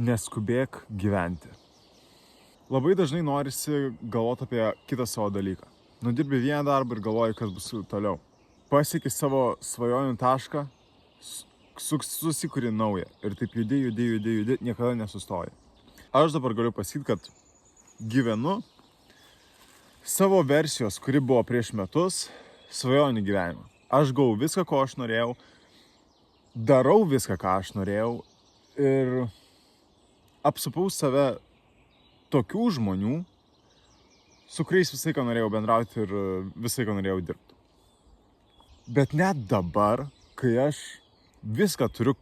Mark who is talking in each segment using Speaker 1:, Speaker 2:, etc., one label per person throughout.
Speaker 1: Neskubėk gyventi. Labai dažnai norisi galvoti apie kitą savo dalyką. Nudirbi vieną darbą ir galvoji, kas bus toliau. Pasieki savo svajonių tašką, susikuri naują. Ir taip judi, niekada nesustoji. Aš dabar galiu pasakyti, kad gyvenu savo versijos, kuri buvo prieš metus, svajonių gyvenimą. Aš gavau viską, ko aš norėjau, darau viską, ką aš norėjau ir apsupau save tokių žmonių, su kuriais visą laiką norėjau bendrauti ir visą laiką norėjau dirbti. Bet net dabar, kai aš viską turiu,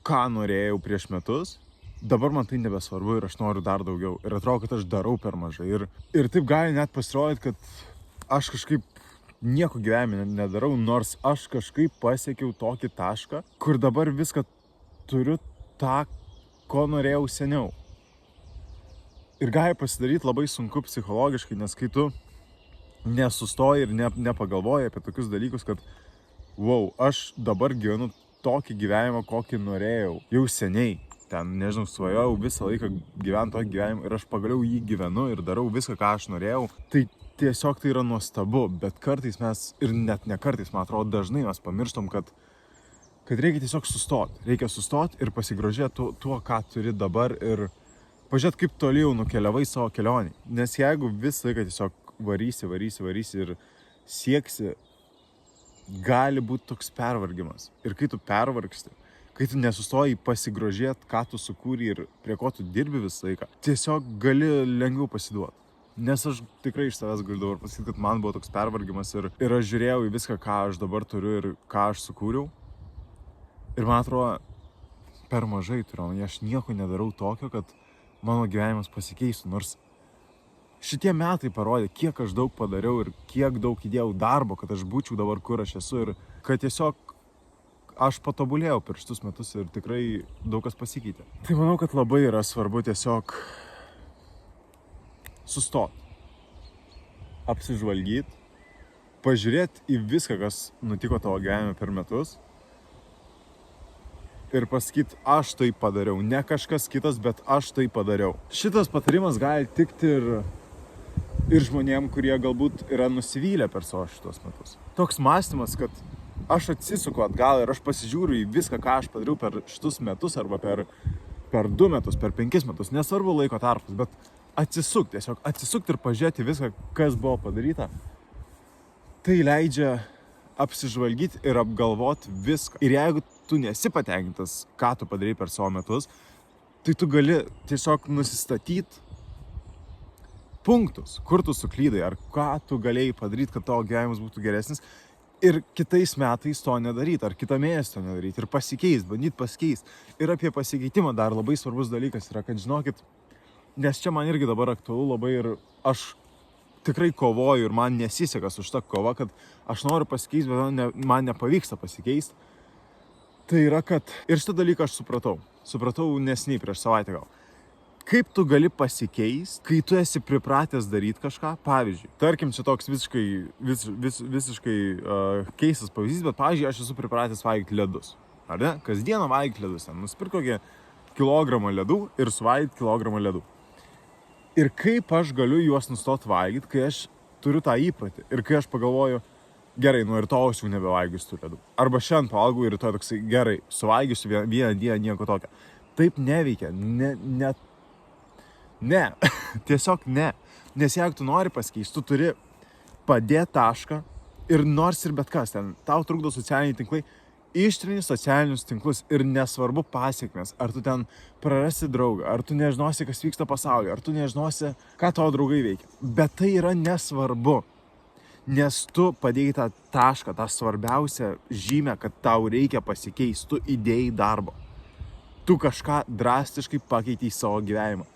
Speaker 1: ką norėjau prieš metus, dabar man tai nebesvarbu ir aš noriu dar daugiau. Ir atrodo, kad aš darau per mažai. Ir taip gali net pasirodyti, kad aš kažkaip nieko gyvenime nedarau, nors aš kažkaip pasiekiau tokį tašką, kur dabar viską turiu tą, ko norėjau seniau. Ir gali pasidaryti labai sunku psichologiškai, nes kai tu nesustoji ir nepagalvoji apie tokius dalykus, kad wow, aš dabar gyvenu tokį gyvenimą, kokį norėjau jau seniai. Ten, nežinau, svajojau visą laiką gyventi tokį gyvenimą ir aš pagaliau jį gyvenu ir darau viską, ką aš norėjau. Tai tiesiog tai yra nuostabu, bet kartais mes, ir net ne kartais, man atrodo, dažnai mes pamirštam, kad reikia tiesiog sustoti. Reikia sustoti ir pasigrožėti tuo, ką turi dabar ir pažiūrėti, kaip toli jau nukeliavai savo kelionį. Nes jeigu visą laiką tiesiog varysi ir sieksi, gali būti toks pervargimas. Ir kai tu pervargsti, kai tu nesustoji pasigrožėti, ką tu sukūrei ir prie ko tu dirbi visą laiką, tiesiog gali lengviau pasiduoti. Nes aš tikrai iš savęs galiu dabar pasakyti, kad man buvo toks pervargimas ir aš žiūrėjau į viską, ką aš dabar turiu ir ką aš sukūriau. Ir man atrodo, per mažai turiu, aš nieko nedarau tokio, kad mano gyvenimas pasikeistų. Nors šitie metai parodė, kiek aš daug padariau ir kiek daug įdėjau darbo, kad aš būčiau dabar, kur aš esu ir kad tiesiog aš patobulėjau per šitus metus ir tikrai daug kas pasikeitė. Tai manau, kad labai yra svarbu tiesiog sustot, apsižvalgyt, pažiūrėt į viską, kas nutiko tavo gyvenime per metus ir pasakyt, aš tai padariau, ne kažkas kitas, bet aš tai padariau. Šitas patarimas gali tikti ir žmonėm, kurie galbūt yra nusivylę per savo šitos metus. Toks mąstymas, kad aš atsisuku atgal ir aš pasižiūriu į viską, ką aš padariau per šitus metus arba per 2 metus, per 5 metus, nesvarbu laiko tarpus, bet atsisukti ir pažiūrėti viską, kas buvo padaryta. Tai leidžia apsižvalgyti ir apgalvoti viską. Ir jeigu tu nesi patenkintas, ką tu padarai per savo metus, tai tu gali tiesiog nusistatyti punktus, kur tu suklydai, ar ką tu galėjai padaryti, kad tavo gyvenimas būtų geresnis. Ir kitais metais to nedaryti, ar kitą mėnesį to nedaryti. Ir bandyti pasikeist. Ir apie pasikeitimą dar labai svarbus dalykas yra, kad žinokit, nes čia man irgi dabar aktualu labai ir aš tikrai kovoju ir man nesiseka su šita kova, kad aš noriu pasikeisti, bet man nepavyksta pasikeisti. Tai yra, kad ir šitą dalyką aš supratau neseniai prieš savaitę gal. Kaip tu gali pasikeisti, kai tu esi pripratęs daryti kažką? Pavyzdžiui, tarkim, čia toks visiškai keistas pavyzdys, bet pavyzdžiui, aš esu pripratęs valgyti ledus. Ar ne? Kasdieną valgyti ledus. Nusipirk kokį kilogramą ledų ir suvalgyti kilogramą ledų. Ir kaip aš galiu juos nustoti valgyti, kai aš turiu tą įprotį ir kai aš pagalvoju, gerai, nuo rytojaus jau nebevalgysiu tų ledų. Arba šiandien pavalgau ir rytoj toksai, gerai, suvalgysiu vieną dieną nieko tokio. Taip neveikia. Ne. Tiesiog ne. Nes jeigu tu nori pasikeisti, tu turi padėti tašką ir nors ir bet kas ten, tau trukdo socialiniai tinklai, ištrini socialinius tinklus ir nesvarbu pasiekmes, ar tu ten prarasi draugą, ar tu nežinosi, kas vyksta pasaulyje, ar tu nežinosi, ką tavo draugai veikia. Bet tai yra nesvarbu, nes tu padėjai tą tašką, tą svarbiausią žymę, kad tau reikia pasikeisti, tu įdėjai darbo. Tu kažką drastiškai pakeitei savo gyvenimą.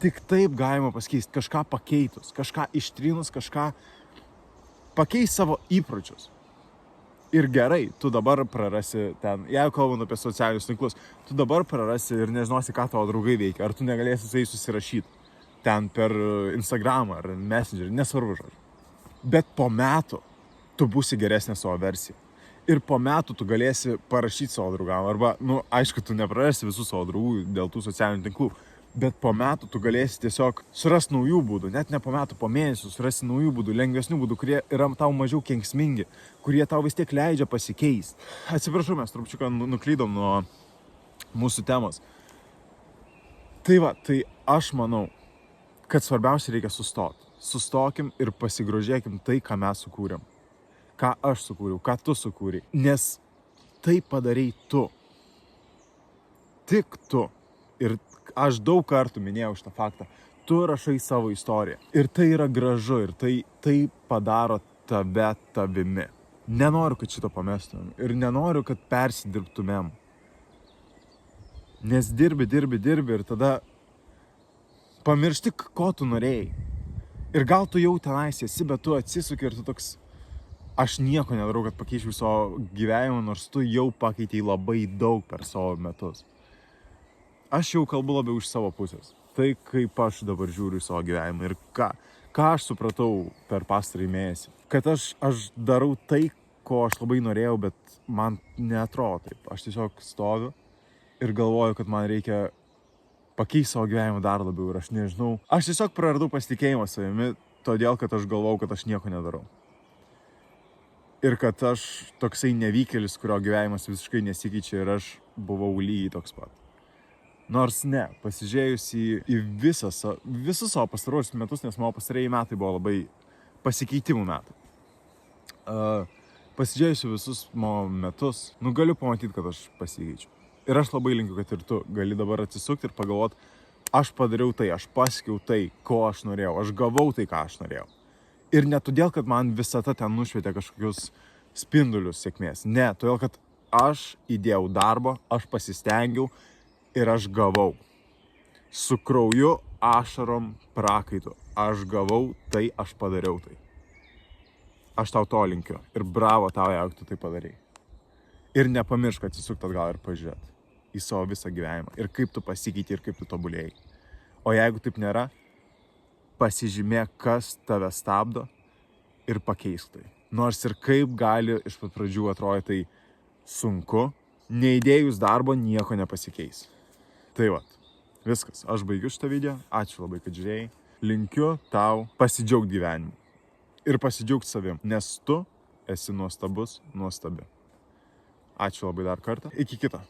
Speaker 1: Tik taip galima pasikeisti, kažką pakeitus, kažką ištrinus, kažką pakeisti savo įpročius. Ir gerai, tu dabar prarasi ten, jeigu kalbant apie socialinius tinklus, tu dabar prarasi ir nežinosi, ką tavo draugai veikia, ar tu negalėsi su jais susirašyti ten per Instagramą ar Messengerį, nesvarbu žodžiu. Bet po metų tu būsi geresnė savo versija. Ir po metų tu galėsi parašyti savo draugam. Arba, aišku, tu neprarasi visų savo draugų dėl tų socialinių tinklų. Bet po metų tu galėsi tiesiog surasti naujų būdų. Net ne po metų, po mėnesių surasti naujų būdų, lengvesnių būdų, kurie yra tau mažiau kenksmingi, kurie tau vis tiek leidžia pasikeisti. Atsiprašau, mes trupučiuką nuklydom nuo mūsų temos. Tai aš manau, kad svarbiausia reikia sustoti. Sustokim ir pasigrožėkim tai, ką mes sukūrėm. Ką aš sukūriau, ką tu sukūrei. Nes tai padarei tu. Tik tu. Ir aš daug kartų minėjau šitą faktą. Tu rašai savo istoriją. Ir tai yra gražu. Ir tai padaro tave tavimi. Nenoriu, kad šito pamestumėm. Ir nenoriu, kad persidirbtumėm. Nes dirbi ir tada pamiršti, ko tu norėjai. Ir gal tu jau tenais esi, bet tu atsisuki ir tu toks... Aš nieko nedarau, kad pakeičiau savo gyvenimą, nors tu jau pakeitei labai daug per savo metus. Aš jau kalbu labiau iš savo pusės. Tai kaip aš dabar žiūriu į savo gyvenimą ir ką aš supratau per pastarąjį mėnesį. Kad aš darau tai, ko aš labai norėjau, bet man neatrodo taip. Aš tiesiog stoviu ir galvoju, kad man reikia pakeisti savo gyvenimą dar labiau ir aš nežinau. Aš tiesiog praradau pasitikėjimą savimi, todėl, kad aš galvojau, kad aš nieko nedarau. Ir kad aš toksai nevykėlis, kurio gyvenimas visiškai nesikeičia ir aš buvau lygiai toks pat. Nors ne, pasižiūrėjus į visus savo pastaruosius metus, nes mano pastarieji metai buvo labai pasikeitimų metai. Pasižiūrėjus į visus mano metus, galiu pamatyti, kad aš pasikeičiu. Ir aš labai linkiu, kad ir tu gali dabar atsisukti ir pagalvoti, aš padariau tai, aš pasiekiau tai, ko aš norėjau, aš gavau tai, ką aš norėjau. Ir ne todėl, kad man visata ten nušvietė kažkokius spindulius sėkmės. Ne, todėl, kad aš įdėjau darbą, aš pasistengiau ir aš gavau. Su krauju, ašarom, prakaitu. Aš gavau tai, aš padariau tai. Aš tau to linkiu. Ir bravo tau, jeigu tu tai padarai. Ir nepamiršk atsisukti atgal ir pažiūrėti į savo visą gyvenimą. Ir kaip tu pasikeitei ir kaip tu tobulėjai. O jeigu taip nėra, pasižymėk, kas tave stabdo ir pakeisk tai. Nors ir kaip gali iš pat pradžių atrodyti tai sunku, neįdėjus darbo nieko nepasikeis. Tai viskas. Aš baigiu šitą video. Ačiū labai, kad žiūrėjai. Linkiu tau pasidžiaugti gyvenimu. Ir pasidžiaugti savim, nes tu esi nuostabus, nuostabi. Ačiū labai dar kartą. Iki kito.